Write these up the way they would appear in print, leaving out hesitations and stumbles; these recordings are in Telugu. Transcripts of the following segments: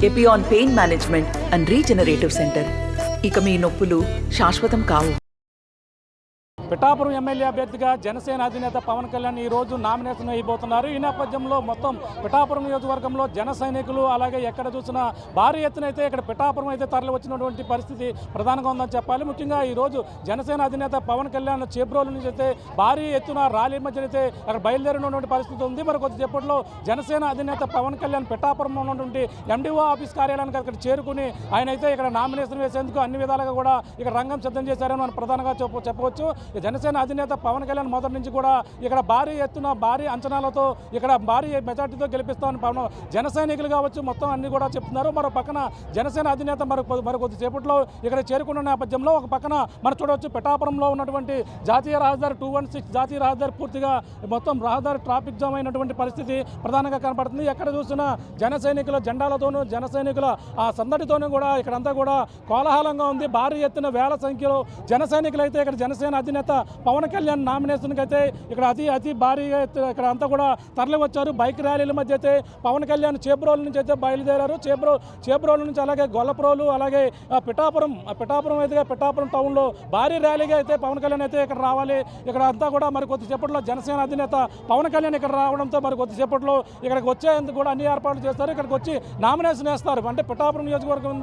Epione pain management and regenerative centre. ఇక మీ నొప్పులు శాశ్వతం కావు. పిఠాపురం ఎమ్మెల్యే అభ్యర్థిగా జనసేన అధినేత పవన్ కళ్యాణ్ ఈరోజు నామినేషన్ అయిపోతున్నారు. ఈ నేపథ్యంలో మొత్తం పిఠాపురం నియోజకవర్గంలో జన సైనికులు అలాగే ఎక్కడ చూసినా భారీ ఎత్తున అయితే ఇక్కడ పిఠాపురం అయితే తరలి వచ్చినటువంటి పరిస్థితి ప్రధానంగా ఉందని చెప్పాలి. ముఖ్యంగా ఈరోజు జనసేన అధినేత పవన్ కళ్యాణ్ చేబ్రోలు నుంచి అయితే భారీ ఎత్తున ర్యాలీ మధ్య అయితే అక్కడ బయలుదేరినటువంటి పరిస్థితి ఉంది. మరి కొద్దిసేపట్లో జనసేన అధినేత పవన్ కళ్యాణ్ పిఠాపురంలో ఉన్నటువంటి ఎండిఓ ఆఫీస్ కార్యాలయానికి అక్కడ చేరుకుని ఆయన అయితే ఇక్కడ నామినేషన్ వేసేందుకు అన్ని విధాలుగా కూడా ఇక్కడ రంగం సిద్ధం చేశారని మనం ప్రధానంగా చెప్పవచ్చు. జనసేన అధినేత పవన్ కళ్యాణ్ మొదటి నుంచి కూడా ఇక్కడ భారీ ఎత్తున భారీ అంచనాలతో ఇక్కడ భారీ మెజార్టీతో గెలిపిస్తామని పవన్ జన సైనికులు కావచ్చు మొత్తం అన్ని కూడా చెప్తున్నారు. మరో పక్కన జనసేన అధినేత మరి కొద్దిసేపట్లో ఇక్కడ చేరుకున్న నేపథ్యంలో ఒక పక్కన మనం చూడవచ్చు పిఠాపురంలో ఉన్నటువంటి జాతీయ రహదారి 216 జాతీయ రహదారి పూర్తిగా మొత్తం రహదారి ట్రాఫిక్ జామ్ అయినటువంటి పరిస్థితి ప్రధానంగా కనపడుతుంది. ఎక్కడ చూసినా జన సైనికుల జెండాలతోనూ జన సైనికుల ఆ సందడితోనూ కూడా ఇక్కడంతా కూడా కోలాహలంగా ఉంది. భారీ ఎత్తున వేల సంఖ్యలో జన సైనికులు అయితే ఇక్కడ జనసేన అధినేత పవన్ కళ్యాణ్ నామినేషన్కి అయితే ఇక్కడ అతి భారీగా ఇక్కడ అంతా కూడా తరలి వచ్చారు. బైక్ ర్యాలీల మధ్య అయితే పవన్ కళ్యాణ్ చేబ్రోలు నుంచి అయితే బయలుదేరారు. చేబ్రోలు నుంచి అలాగే గొల్లప్రోలు అలాగే పిఠాపురం అయితే పిఠాపురం టౌన్లో భారీ ర్యాలీగా అయితే పవన్ కళ్యాణ్ అయితే ఇక్కడ రావాలి. ఇక్కడ అంతా కూడా మరి కొద్దిసేపట్లో జనసేన అధినేత పవన్ కళ్యాణ్ ఇక్కడ రావడంతో మరి కొద్దిసేపట్లో ఇక్కడికి వచ్చేందుకు కూడా అన్ని ఏర్పాట్లు చేస్తారు. ఇక్కడికి వచ్చి నామినేషన్ వేస్తారు. అంటే పిఠాపురం నియోజకవర్గం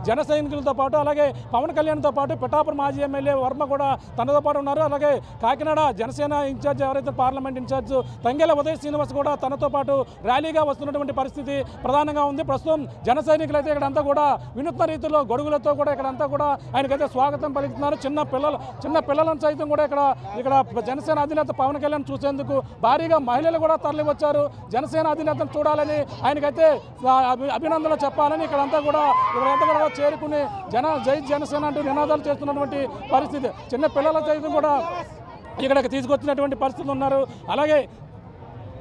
జన సైనికులతో పాటు అలాగే పవన్ కళ్యాణ్తో పాటు పిఠాపురం మాజీ ఎమ్మెల్యే వర్మ కూడా తనతో పాటు ఉన్నారు. అలాగే కాకినాడ జనసేన ఇన్ఛార్జ్ ఎవరైతే పార్లమెంట్ ఇన్ఛార్జ్ తంగెల ఉదయ్ శ్రీనివాస్ కూడా తనతో పాటు ర్యాలీగా వస్తున్నటువంటి పరిస్థితి ప్రధానంగా ఉంది. ప్రస్తుతం జన సైనికులు అయితే ఇక్కడంతా కూడా వినూత్న రీతిలో గొడుగులతో కూడా ఇక్కడంతా కూడా ఆయనకైతే స్వాగతం పలుకుతున్నారు. చిన్న పిల్లలను సైతం కూడా ఇక్కడ జనసేన అధినేత పవన్ కళ్యాణ్ చూసేందుకు భారీగా మహిళలు కూడా తరలి వచ్చారు. జనసేన అధినేతను చూడాలని ఆయనకైతే అభినందనలు చెప్పాలని ఇక్కడంతా కూడా చేరుకుని జై జనసేన అంటూ నినాదాలు చేస్తున్నటువంటి పరిస్థితి. చిన్న పిల్లల సైతం కూడా ఇక్కడికి తీసుకొచ్చినటువంటి పరిస్థితులు ఉన్నారు. అలాగే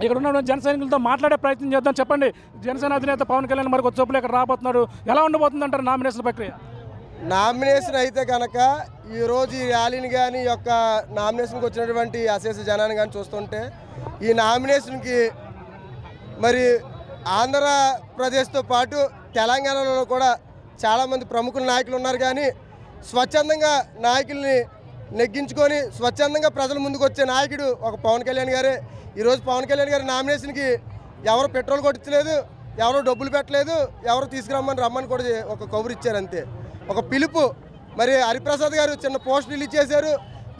ఇక్కడ ఉన్నటువంటి జన సైనికులతో మాట్లాడే ప్రయత్నం చేద్దాం. చెప్పండి, జనసేన అధినేత పవన్ కళ్యాణ్ మరి కొద్దిసేపులో ఇక్కడ రాబోతున్నారు. ఎలా ఉండబోతుంది అంటారు నామినేషన్ ప్రక్రియ? నామినేషన్ అయితే కనుక ఈరోజు ఈ ర్యాలీని కానీ ఈ యొక్క నామినేషన్కి వచ్చినటువంటి అశేష జనాన్ని కానీ చూస్తుంటే ఈ నామినేషన్కి మరి ఆంధ్రప్రదేశ్తో పాటు తెలంగాణలో కూడా చాలామంది ప్రముఖుల నాయకులు ఉన్నారు. కానీ స్వచ్ఛందంగా నాయకుల్ని నెగ్గించుకొని స్వచ్ఛందంగా ప్రజల ముందుకు వచ్చే నాయకుడు ఒక పవన్ కళ్యాణ్ గారే. ఈరోజు పవన్ కళ్యాణ్ గారి నామినేషన్కి ఎవరు పెట్రోల్ కొట్టించలేదు, ఎవరు డబ్బులు పెట్టలేదు, ఎవరు రమ్మని కూడా ఒక కబురు ఇచ్చారు అంతే, ఒక పిలుపు. మరి హరిప్రసాద్ గారు చిన్న పోస్ట్ రిలీజ్ చేశారు.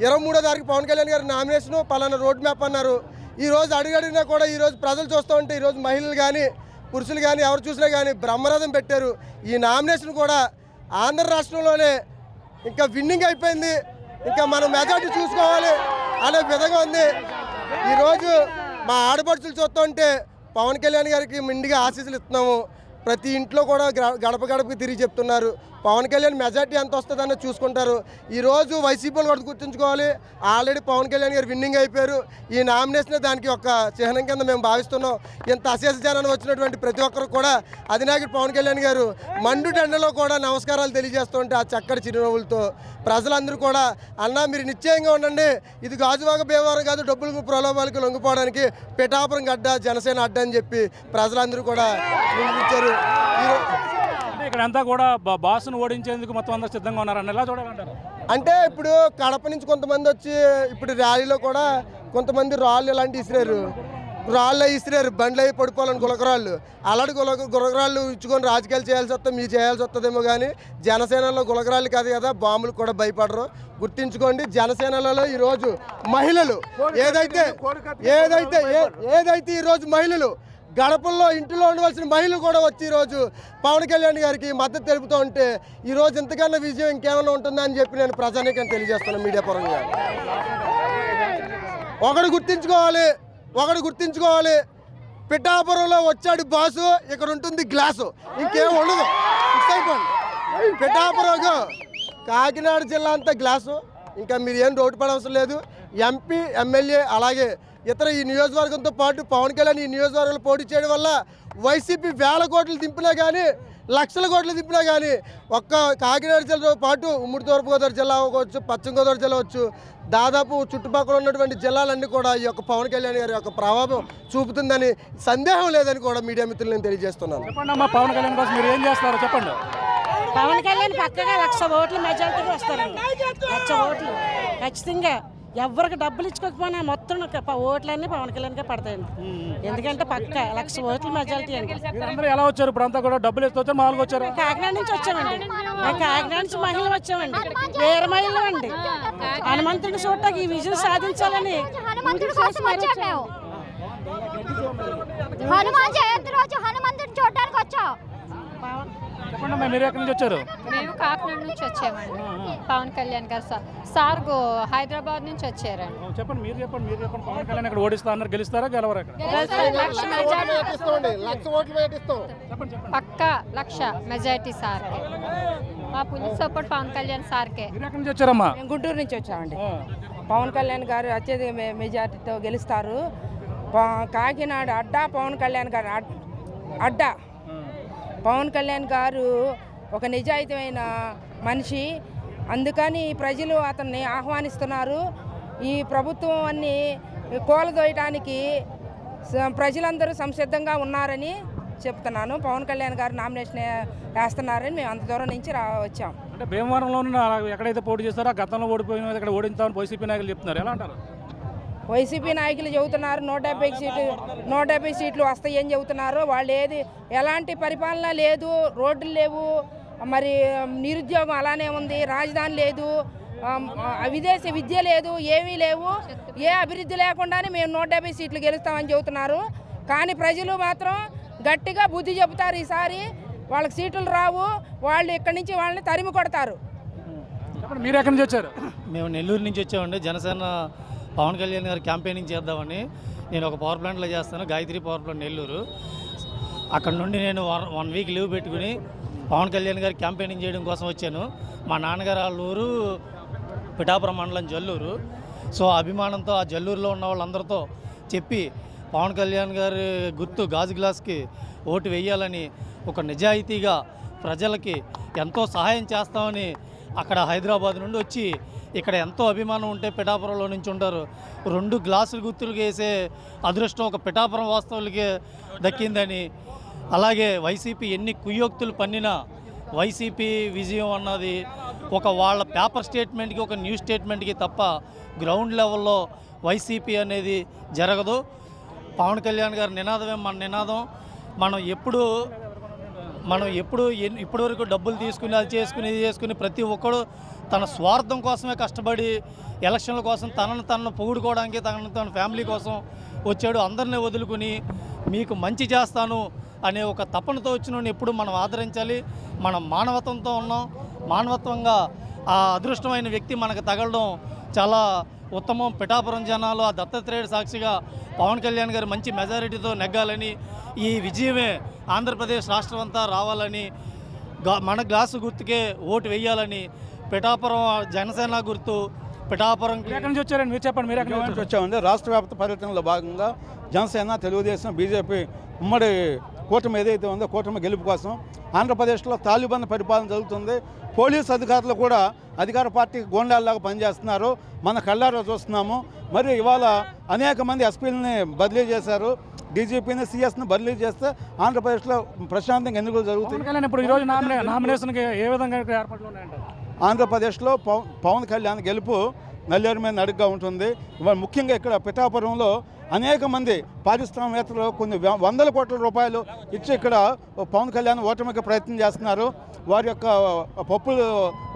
23వ తారీఖు పవన్ కళ్యాణ్ గారి నామినేషను పలానా రోడ్ మ్యాప్ అన్నారు. ఈరోజు అడుగడినా కూడా ఈరోజు ప్రజలు చూస్తూ ఉంటే ఈరోజు మహిళలు కానీ పురుషులు కానీ ఎవరు చూసినా కానీ బ్రహ్మరథం పెట్టారు. ఈ నామినేషన్ కూడా ఆంధ్ర రాష్ట్రంలోనే ఇంకా విన్నింగ్ అయిపోయింది. ఇంకా మనం మెజార్టీ చూసుకోవాలి అనే విధంగా ఉంది. ఈరోజు మా ఆడపడుచులు చూస్తుంటే పవన్ కళ్యాణ్ గారికి మెండుగా ఆశీస్సులు ఇస్తున్నాము. ప్రతి ఇంట్లో కూడా గడప గడపకి తిరిగి చెప్తున్నారు పవన్ కళ్యాణ్ మెజార్టీ ఎంత వస్తుందన్న చూసుకుంటారు. ఈరోజు వైసీపీలు కూడా గుర్తుంచుకోవాలి, ఆల్రెడీ పవన్ కళ్యాణ్ గారు విన్నింగ్ అయిపోయారు. ఈ నామినేషన్ దానికి ఒక చిహ్నం కింద మేము భావిస్తున్నాం. ఇంత అశేష జనాన్ని వచ్చినటువంటి ప్రతి ఒక్కరు కూడా అధినాయకుడు పవన్ కళ్యాణ్ గారు మండు టెండలో కూడా నమస్కారాలు తెలియజేస్తుంటే ఆ చక్కటి చిరునవ్వులతో ప్రజలందరూ కూడా అన్నా మీరు నిశ్చయంగా ఉండండి, ఇది గాజువాక భీమవరం కాదు డబ్బులకు ప్రలోభాలకు లొంగిపోవడానికి పిఠాపురం గడ్డ జనసేన అడ్డ అని చెప్పి ప్రజలందరూ కూడా నిలిపించారు. ఇక్కడ అంతా కూడా బాస్ను ఓడించేందుకు మొత్తం అందరూ సిద్ధంగా ఉన్నారని ఎలా చూడాలంటారు? అంటే ఇప్పుడు కడప నుంచి కొంతమంది వచ్చి ఇప్పుడు ర్యాలీలో కూడా కొంతమంది రాళ్ళు ఇలాంటి రాళ్ళు ఇసిరారు, బండ్లు అవి పడిపోవాలని గులకరాళ్ళు. అలాంటి గులకరాళ్ళు ఇచ్చుకొని రాజకీయాలు చేయాల్సి వస్తే మీరు చేయాల్సి వస్తుందేమో. కానీ జనసేనలో గులకరాళ్ళు కాదు కదా, బాంబులు కూడా భయపడరు. గుర్తించుకోండి, జనసేనలలో ఈరోజు మహిళలు ఏదైతే ఈరోజు మహిళలు గడపల్లో ఇంటిలో ఉండవలసిన మహిళలు కూడా వచ్చి ఈరోజు పవన్ కళ్యాణ్ గారికి మద్దతు తెలుపుతూ ఉంటే ఈరోజు ఇంతకన్నా విజయం ఇంకేమైనా ఉంటుందా అని చెప్పి నేను ప్రజానీకం తెలియజేస్తున్నాను. మీడియా పరంగా ఒకడు గుర్తించుకోవాలి, పిఠాపురంలో వచ్చాడు బాసు, ఇక్కడ ఉంటుంది గ్లాసు, ఇంకేం ఉండదు. పిఠాపురం కాకినాడ జిల్లా అంతా గ్లాసు, ఇంకా మీరు ఏం రోడ్డు పడవసరం లేదు. ఎంపీ ఎమ్మెల్యే అలాగే ఇతర ఈ నియోజకవర్గంతో పాటు పవన్ కళ్యాణ్ ఈ నియోజకవర్గంలో పోటీ చేయడం వల్ల వైసీపీ వేల కోట్లు దింపినా కానీ లక్షల కోట్లు దింపినా కానీ ఒక్క కాకినాడ జిల్లాతో పాటు ఉమ్మడి తూర్పుగోదావరి జిల్లా అవ్వచ్చు, పశ్చిమ గోదావరి జిల్లా అవ్వచ్చు, దాదాపు చుట్టుపక్కల ఉన్నటువంటి జిల్లాలన్నీ కూడా ఈ యొక్క పవన్ కళ్యాణ్ గారి యొక్క ప్రభావం చూపుతుందని సందేహం లేదని కూడా మీడియా మిత్రులు నేను తెలియజేస్తున్నాను. చెప్పండి అమ్మా, పవన్ కళ్యాణ్ కోసం మీరు ఏం చేస్తారో చెప్పండి. పవన్ కళ్యాణ్ పక్కగా 1,00,000 ఓట్ల మెజారిటీగా వస్తారండి. 1,00,000 ఓట్లు ఖచ్చితంగా. ఎవరికి డబ్బులు ఇచ్చుకోకపోయినా మొత్తం ఓట్లన్నీ పవన్ కళ్యాణ్కే పడతాయండి. ఎందుకంటే పక్క 1,00,000 ఓట్ల మెజారిటీ అండి. మీరందరూ ఎలా వచ్చారు? ఇప్పుడు అంతా కూడా డబ్బులు ఇస్తూ వచ్చారు, మామూలుగా వచ్చారు? కాకినాడ నుంచి వచ్చామండి. మేము కాకినాడ నుంచి మహిళలు వచ్చామండి. 1000 మహిళలు అండి. హనుమంతుడిని చూడటానికి ఈ విజయం సాధించాలని హనుమంతుడి కోసం వచ్చాము. హనుమాన్ జయంతి రోజు హనుమంతుడిని చూడడానికి వచ్చాం. చెప్పండి అమ్మా, మీరు ఎక్కడి నుంచి వచ్చారు? మేము కాకినాడ నుంచి వచ్చామండి. పవన్ కళ్యాణ్ గారు సార్ హైదరాబాద్ నుంచి వచ్చారండి. చెప్పండి, మీరు చెప్పండి. పవన్ కళ్యాణ్ ఇక్కడ ఓడిస్తా అన్నారు, గెలుస్తారా గెలవరా? పక్కా 1,00,000 మెజారిటీ సార్కే. మా పులిస్ సపోర్ట్ పవన్ కళ్యాణ్ సార్కే. మీరు ఎక్కడి నుంచి వచ్చారమ్మా? మేము గుంటూరు నుంచి వచ్చామండి. పవన్ కళ్యాణ్ గారు అత్యధిక మెజార్టీతో గెలుస్తారు. కాకినాడ అడ్డా పవన్ కళ్యాణ్ గారు అడ్డా. పవన్ కళ్యాణ్ గారు ఒక నిజాయితీమైన మనిషి, అందుకని ప్రజలు అతన్ని ఆహ్వానిస్తున్నారు. ఈ ప్రభుత్వాన్ని కూలదోయటానికి ప్రజలందరూ సంసిద్ధంగా ఉన్నారని చెప్తున్నాను. పవన్ కళ్యాణ్ గారు నామినేషన్ వేస్తున్నారని మేము అంత దూరం నుంచి వచ్చాం. అంటే భీమవరంలో ఎక్కడైతే పోటీ చేస్తారో గతంలో ఓడిపోయిన ఇక్కడ ఓడించామని వైసీపీ నాయకులు చెప్తున్నారు, ఎలా అంటారు? వైసీపీ నాయకులు చెబుతున్నారు 170 సీట్లు వస్తాయని చెబుతున్నారు. వాళ్ళు ఎలాంటి పరిపాలన లేదు, రోడ్లు లేవు, మరి నిరుద్యోగం అలానే ఉంది, రాజధాని లేదు, విదేశీ విద్య లేదు, ఏమీ లేవు. ఏ అభివృద్ధి లేకుండానే మేము 170 సీట్లు గెలుస్తామని చెబుతున్నారు. కానీ ప్రజలు మాత్రం గట్టిగా బుద్ధి చెబుతారు. ఈసారి వాళ్ళకి సీట్లు రావు, వాళ్ళు ఇక్కడి నుంచి వాళ్ళని తరిమి కొడతారు. మీరు ఎక్కడి నుంచి వచ్చారు? మేము నెల్లూరు నుంచి వచ్చామండి. జనసేన పవన్ కళ్యాణ్ గారు క్యాంపెయినింగ్ చేద్దామని. నేను ఒక పవర్ ప్లాంట్లో చేస్తాను, గాయత్రి పవర్ ప్లాంట్ నెల్లూరు. అక్కడ నుండి నేను 1 వీక్ లీవ్ పెట్టుకుని పవన్ కళ్యాణ్ గారు క్యాంపెయినింగ్ చేయడం కోసం వచ్చాను. మా నాన్నగారు వాళ్ళ ఊరు పిఠాపురం మండలం జల్లూరు. సో అభిమానంతో ఆ జల్లూరులో ఉన్న వాళ్ళందరితో చెప్పి పవన్ కళ్యాణ్ గారి గుర్తు గాజు గ్లాస్కి ఓటు వేయాలని ఒక నిజాయితీగా ప్రజలకి ఎంతో సహాయం చేస్తామని అక్కడ హైదరాబాద్ నుండి వచ్చి ఇక్కడ ఎంతో అభిమానం ఉంటే పిఠాపురంలో నుంచి ఉంటారు. 2 గ్లాసులు గుర్తులు వేసే అదృష్టం ఒక పిఠాపురం వాస్తవులకే దక్కిందని, అలాగే వైసీపీ ఎన్ని కుయోక్తులు పన్నినా వైసీపీ విజయం అన్నది ఒక వాళ్ళ పేపర్ స్టేట్మెంట్కి, ఒక న్యూస్ స్టేట్మెంట్కి తప్ప గ్రౌండ్ లెవెల్లో వైసీపీ అనేది జరగదు. పవన్ కళ్యాణ్ గారి నినాదమే మన నినాదం. మనం ఇప్పటివరకు డబ్బులు తీసుకుని అది చేసుకుని ఇది చేసుకుని ప్రతి ఒక్కడు తన స్వార్థం కోసమే కష్టపడి ఎలక్షన్ల కోసం తనను పొగుడుకోవడానికి తన ఫ్యామిలీ కోసం వచ్చాడు. అందరినీ వదులుకుని మీకు మంచి చేస్తాను అనే ఒక తపనతో వచ్చిన ఎప్పుడు మనం ఆదరించాలి. మనం మానవత్వంతో ఉన్నాం. మానవత్వంగా ఆ అదృష్టమైన వ్యక్తి మనకు తగలడం చాలా ఉత్తమం. పిఠాపురం జనాలు ఆ దత్తాత్రేయుడు సాక్షిగా పవన్ కళ్యాణ్ గారు మంచి మెజారిటీతో నెగ్గాలని, ఈ విజయమే ఆంధ్రప్రదేశ్ రాష్ట్రం అంతా రావాలని, మన గ్లాసు గుర్తుకే ఓటు వేయాలని పిఠాపురం జనసేన గుర్తు పిఠాపురం. ఎక్కడి నుంచి వచ్చారండి మీరు? చెప్పండి, మీరు ఎక్కడి నుంచి వచ్చామండి. రాష్ట్ర వ్యాప్త పర్యటనలో భాగంగా జనసేన, తెలుగుదేశం, బీజేపీ ఉమ్మడి కూటమి ఏదైతే ఉందో కూటమి గెలుపు కోసం ఆంధ్రప్రదేశ్లో తాలిబాన్ పరిపాలన జరుగుతుంది. పోలీసు అధికారులు కూడా అధికార పార్టీకి గోండాల్లాగా పనిచేస్తున్నారు. మన కళ్ళారా చూస్తున్నాము. మరి ఇవాళ అనేక మంది ఎస్పీలని బదిలీ చేశారు. డీజీపీని, సిఎస్ని బదిలీ చేస్తే ఆంధ్రప్రదేశ్లో ప్రశాంతంగా ఎన్నికలు జరుగుతాయి. ఇప్పుడు ఈరోజు నామినేషన్కి ఏ విధంగా ఏర్పాట్లు ఉన్నాయంటారు? ఆంధ్రప్రదేశ్లో పవన్ కళ్యాణ్ గెలుపు నల్లేరు మీద నడుగ్గా ఉంటుంది. ఇవాళ ముఖ్యంగా ఇక్కడ పిఠాపురంలో అనేక మంది పారిశ్రామికవేత్తలు కొన్ని 100 కోట్ల రూపాయలు ఇచ్చి ఇక్కడ పవన్ కళ్యాణ్ ఓటమికి ప్రయత్నం చేస్తున్నారు. వారి యొక్క పప్పులు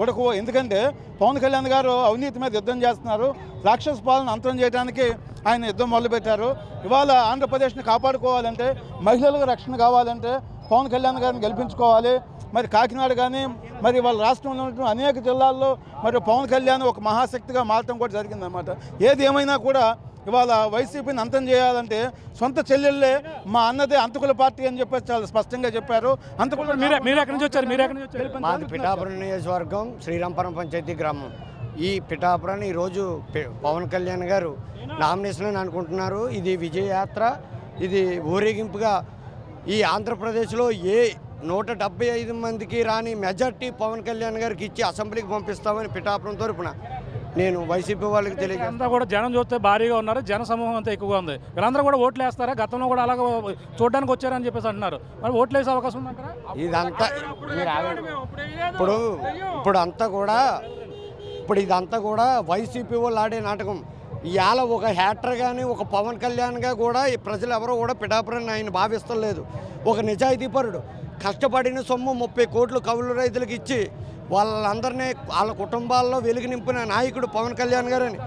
ఉడకవు. ఎందుకంటే పవన్ కళ్యాణ్ గారు అవినీతి మీద యుద్ధం చేస్తున్నారు. రాక్షస పాలన అంతం చేయడానికి ఆయన యుద్ధం మొదలుపెట్టారు. ఇవాళ ఆంధ్రప్రదేశ్ని కాపాడుకోవాలంటే, మహిళలకు రక్షణ కావాలంటే పవన్ కళ్యాణ్ గారిని గెలిపించుకోవాలి. మరి కాకినాడ కానీ మరి వాళ్ళ రాష్ట్రంలో ఉన్నటువంటి అనేక జిల్లాల్లో మరి పవన్ కళ్యాణ్ ఒక మహాశక్తిగా మారటం కూడా జరిగిందన్నమాట. ఏది ఏమైనా కూడా ఇవాళ వైసీపీని అంతం చేయాలంటే సొంత చెల్లెళ్ళే మా అన్నదే అంతకుల పార్టీ అని చెప్పేసి చాలా స్పష్టంగా చెప్పారు. అంతకులు మీరు ఎక్కడి నుంచి వచ్చారు? మాది పిఠాపురం నియోజకవర్గం, శ్రీరాంపురం పంచాయతీ గ్రామం. ఈ పిఠాపురాన్ని ఈరోజు పవన్ కళ్యాణ్ గారు నామినేషన్ అని అనుకుంటున్నారు. ఇది విజయయాత్ర, ఇది ఊరేగింపుగా ఈ ఆంధ్రప్రదేశ్లో 175 మందికి రాని మెజార్టీ పవన్ కళ్యాణ్ గారికి ఇచ్చి అసెంబ్లీకి పంపిస్తామని పిఠాపురం తరపున నేను వైసీపీ వాళ్ళకి తెలియజేస్తాను. అంతా కూడా జనం చూస్తే భారీగా ఉన్నారు, జన సమూహం అంతా ఎక్కువగా ఉంది. వీళ్ళందరూ కూడా ఓట్లు వేస్తారా? గతంలో కూడా అలాగే చూడడానికి వచ్చారని చెప్పేసి అంటున్నారు. మరి ఓట్లు వేసే అవకాశం ఉందంటారా? ఇదంతా మీరు ఆగండి. ఇప్పుడు ఇదంతా కూడా వైసీపీ వాళ్ళు ఆడే నాటకం. ఇవాళ ఒక హ్యాటర్ కానీ ఒక పవన్ కళ్యాణ్గా కూడా ఈ ప్రజలు ఎవరో కూడా పిఠాపురాన్ని ఆయన భావిస్తలేదు. ఒక నిజాయితీపరుడు కష్టపడిన సొమ్ము 30 కోట్లు కౌలు రైతులకు ఇచ్చి వాళ్ళందరినీ వాళ్ళ కుటుంబాల్లో వెలుగు నింపిన నాయకుడు పవన్ కళ్యాణ్ గారు అని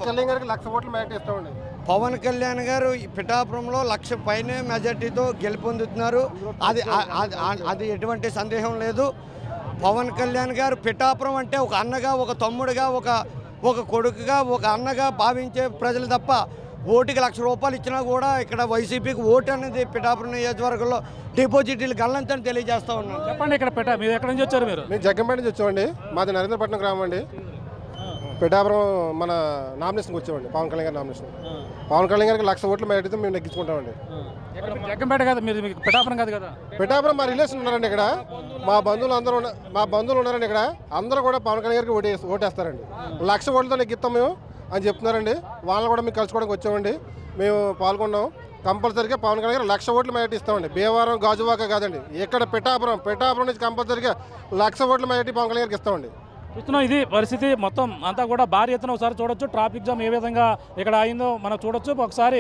కళ్యాణ్ గారికి 1,00,000 ఓట్లు మెజారిటీ ఇస్తామండి. పవన్ కళ్యాణ్ గారు ఈ పిఠాపురంలో 1,00,000 పైనే మెజార్టీతో గెలుపొందుతున్నారు. అది ఎటువంటి సందేహం లేదు. పవన్ కళ్యాణ్ గారు పిఠాపురం అంటే ఒక అన్నగా, ఒక తమ్ముడుగా, ఒక కొడుకుగా, ఒక అన్నగా భావించే ప్రజలు తప్ప ఓటుకి 1,00,000 రూపాయలు ఇచ్చినా కూడా ఇక్కడ వైసీపీకి ఓటు అనేది పిఠాపురం నియోజకవర్గంలో డిపాజిట్లు గల్లంతని తెలియజేస్తా ఉన్నాను. చెప్పండి, ఇక్కడ మీరు ఎక్కడి నుంచి వచ్చారు? మేము జగ్గంపేట నుంచి వచ్చామండి. మాది నరేంద్రపట్నం గ్రామం అండి. పిఠాపురం మన నామినేషన్కి వచ్చామండి. పవన్ కళ్యాణ్ గారి నామినేషన్. పవన్ కళ్యాణ్ గారికి 1,00,000 ఓట్లు మెజారిటీతో మేము నెగ్గించుకుంటామండి. జగ్గంపేట కదా మీరు, పిఠాపురం కాదు కదా? పిఠాపురం మా రిలేషన్ ఉన్నారండి ఇక్కడ. మా బంధువులు ఉన్నారండి ఇక్కడ. అందరూ కూడా పవన్ కళ్యాణ్ గారికి ఓటేస్తారండి. 1,00,000 ఓట్లతో నెగ్గిస్తాం మేము అని చెప్తున్నారండి. వాళ్ళని కూడా మేము కలుసుకోవడానికి వచ్చామండి. మేము పాల్గొన్నాం. కంపల్సరీగా పవన్ కళ్యాణ్ గారు 1,00,000 ఓట్లు మెజారిటీ ఇస్తామండి. భీమవరం, గాజువాక కాదండి, ఇక్కడ పిఠాపురం నుంచి కంపల్సరీగా 1,00,000 ఓట్ల మెజారిటీ పవన్ కళ్యాణ్ గారికి ఇస్తామండి. చూస్తున్నాం, ఇది పరిస్థితి. మొత్తం అంతా కూడా భారీ ఎత్తున ఒకసారి చూడొచ్చు. ట్రాఫిక్ జామ్ ఏ విధంగా ఇక్కడ అయిందో మనం చూడొచ్చు. ఒకసారి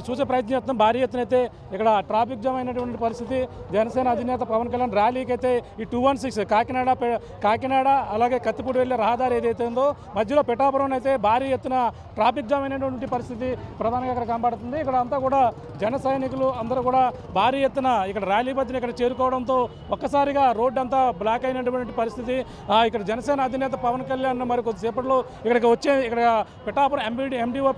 చూసే ప్రయత్నం చేస్తున్నాం. భారీ ఎత్తున అయితే ఇక్కడ ట్రాఫిక్ జామ్ అయినటువంటి పరిస్థితి. జనసేన అధినేత పవన్ కళ్యాణ్ ర్యాలీకి అయితే ఈ 216 కాకినాడ అలాగే కత్తిపూడి వెళ్ళే రహదారి ఏదైతే ఉందో మధ్యలో పిఠాపురం అయితే భారీ ఎత్తున ట్రాఫిక్ జామ్ అయినటువంటి పరిస్థితి ప్రధానంగా ఇక్కడ కనబడుతుంది. ఇక్కడ అంతా కూడా జన సైనికులు అందరూ కూడా భారీ ఎత్తున ఇక్కడ ర్యాలీ మధ్యన ఇక్కడ చేరుకోవడంతో ఒక్కసారిగా రోడ్డు అంతా బ్లాక్ అయినటువంటి పరిస్థితి. ఇక్కడ జనసేన అధినేత పవన్ కళ్యాణ్ మరి కొద్దిసేపట్లో ఇక్కడ పిఠాపురం ఎండిఓ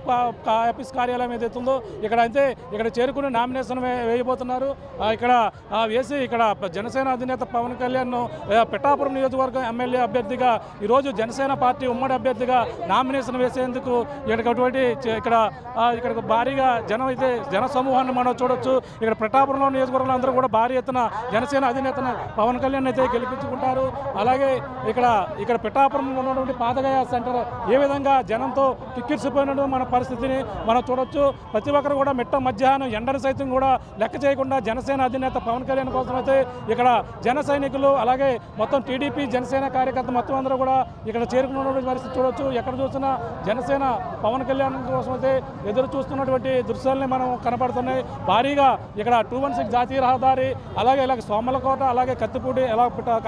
ఆఫీస్ కార్యాలయం ఏదైతే ఉందో ఇక్కడ చేరుకుని నామినేషన్ వేయబోతున్నారు. ఇక్కడ వేసి ఇక్కడ జనసేన అధినేత పవన్ కళ్యాణ్ పిఠాపురం నియోజకవర్గం ఎమ్మెల్యే అభ్యర్థిగా ఈరోజు జనసేన పార్టీ ఉమ్మడి అభ్యర్థిగా నామినేషన్ వేసేందుకు ఇక్కడ భారీగా జన సమూహాన్ని మనం చూడొచ్చు. ఇక్కడ పిఠాపురంలో నియోజకవర్గంలో అందరూ కూడా భారీ ఎత్తున జనసేన అధినేతను పవన్ కళ్యాణ్ అయితే గెలిపించుకుంటారు. అలాగే ఇక్కడ పిఠాపురంలో ఉన్నటువంటి పాతగయ సెంటర్ ఏ విధంగా జనంతో కిక్కిరిసిపోయినట్టు మన పరిస్థితిని మనం చూడొచ్చు. ప్రతి ఒక్కరు కూడా మిట్ట మధ్యాహ్నం ఎండను సైతం కూడా లెక్క చేయకుండా జనసేన అధినేత పవన్ కళ్యాణ్ కోసం అయితే ఇక్కడ జన సైనికులు అలాగే మొత్తం టీడీపీ జనసేన కార్యకర్త మొత్తం అందరూ కూడా ఇక్కడ చేరుకున్నటువంటి పరిస్థితి చూడొచ్చు. ఎక్కడ చూసినా జనసేన పవన్ కళ్యాణ్ కోసం అయితే ఎదురు చూస్తున్నటువంటి దృశ్యాలని మనం కనపడుతున్నాయి. భారీగా ఇక్కడ 216 జాతీయ రహదారి అలాగే ఇలాగ సోమలకోట అలాగే కత్తిపూడి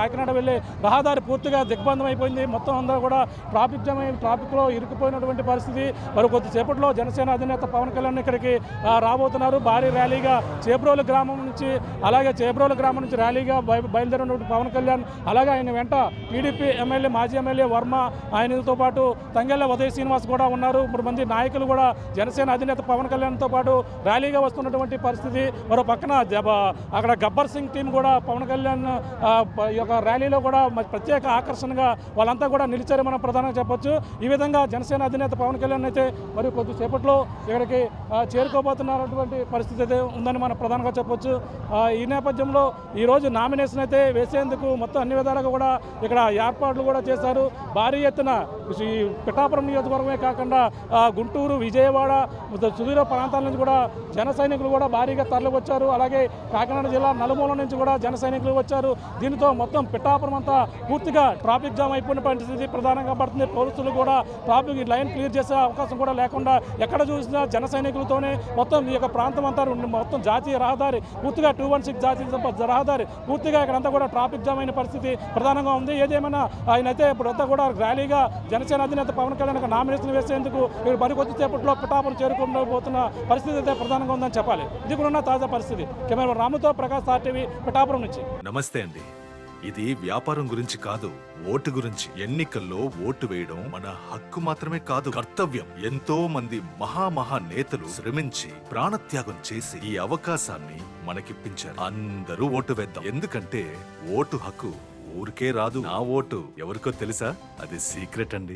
కాకినాడ వెళ్ళే రహదారి పూర్తిగా దిగ్బంధం అయిపోయింది. మొత్తం అందరూ కూడా ట్రాఫిక్లో ఇరుక్కుపోయినటువంటి పరిస్థితి. మరి కొద్దిసేపట్లో జనసేన అధినేత పవన్ కళ్యాణ్ ఇక్కడికి రాబోతున్నారు. భారీ ర్యాలీగా చేబ్రోలు గ్రామం నుంచి ర్యాలీగా బయలుదేరినటువంటి పవన్ కళ్యాణ్ అలాగే ఆయన వెంట టీడీపీ మాజీ ఎమ్మెల్యే వర్మ, ఆయనతో పాటు తంగెళ్ళ ఉదయ్ శ్రీనివాస్ కూడా ఉన్నారు. 3 మంది నాయకులు కూడా జనసేన అధినేత పవన్ కళ్యాణ్తో పాటు ర్యాలీగా వస్తున్నటువంటి పరిస్థితి. మరో పక్కన అక్కడ గబ్బర్ సింగ్ టీం కూడా పవన్ కళ్యాణ్ యొక్క ర్యాలీలో కూడా ప్రత్యేక ఆకర్షణగా వాళ్ళంతా కూడా నిలిచారు మనం ప్రధానంగా చెప్పొచ్చు. ఈ విధంగా జనసేన అధినేత పవన్ కళ్యాణ్ అయితే మరి కొద్దిసేపట్లో ఇక్కడికి చేరుకోబోతున్నటువంటి పరిస్థితి అయితే ఉందని మనం ప్రధానంగా చెప్పొచ్చు. ఈ నేపథ్యంలో ఈరోజు నామినేషన్ అయితే వేసేందుకు మొత్తం అన్ని విధాలుగా కూడా ఇక్కడ ఏర్పాట్లు కూడా చేశారు. భారీ ఎత్తున ఈ పిఠాపురం నియోజకవర్గమే కాకుండా గుంటూరు, విజయవాడ సుదూర ప్రాంతాల నుంచి కూడా జన సైనికులు కూడా భారీగా తరలి వచ్చారు. అలాగే కాకినాడ జిల్లా నలుమూల నుంచి కూడా జన సైనికులు వచ్చారు. దీనితో మొత్తం పిఠాపురం అంతా పూర్తిగా ట్రాఫిక్ జామ్ అయిపోయిన పరిస్థితి ప్రధానంగా పడుతుంది. పోలీసులు కూడా ట్రాఫిక్ లైన్ క్లియర్ చేసే అవకాశం కూడా లేకుండా ఎక్కడ చూసినా జన సైనికులతోనే మొత్తం ఈ యొక్క ప్రాంతం అంతా మొత్తం జాతీయ రహదారి పూర్తిగా 216 జాతీయ రహదారి పూర్తిగా ఇక్కడంతా కూడా ట్రాఫిక్ జామ్ అయిన పరిస్థితి ప్రధానంగా ఉంది. ఏదేమైనా ఆయనైతే ఇప్పుడంతా కూడా ర్యాలీగా జనసేన అధినేత పవన్ కళ్యాణ్ నామినేషన్ వేసేందుకు మరికొద్ది సేపట్లో పిఠాపురం చేరుకోబోతున్న పరిస్థితి అయితే ప్రధానంగా ఉందని చెప్పాలి. ఇది కూడా ఉన్న తాజా పరిస్థితి. కెమెరా రాముతో ప్రకాష్, RTV, పిఠాపురం నుంచి. నమస్తే అండి. ఇది వ్యాపారం గురించి కాదు, ఓటు గురించి. ఎన్నికల్లో ఓటు వేయడం మన హక్కు మాత్రమే కాదు, కర్తవ్యం. ఎంతో మంది మహా నేతలు శ్రమించి ప్రాణత్యాగం చేసి ఈ అవకాశాన్ని మనకిప్పించారు. అందరూ ఓటు వేద్దాం. ఎందుకంటే ఓటు హక్కు ఊరికే రాదు. నా ఓటు ఎవరికో తెలుసా? అది సీక్రెట్ అండి.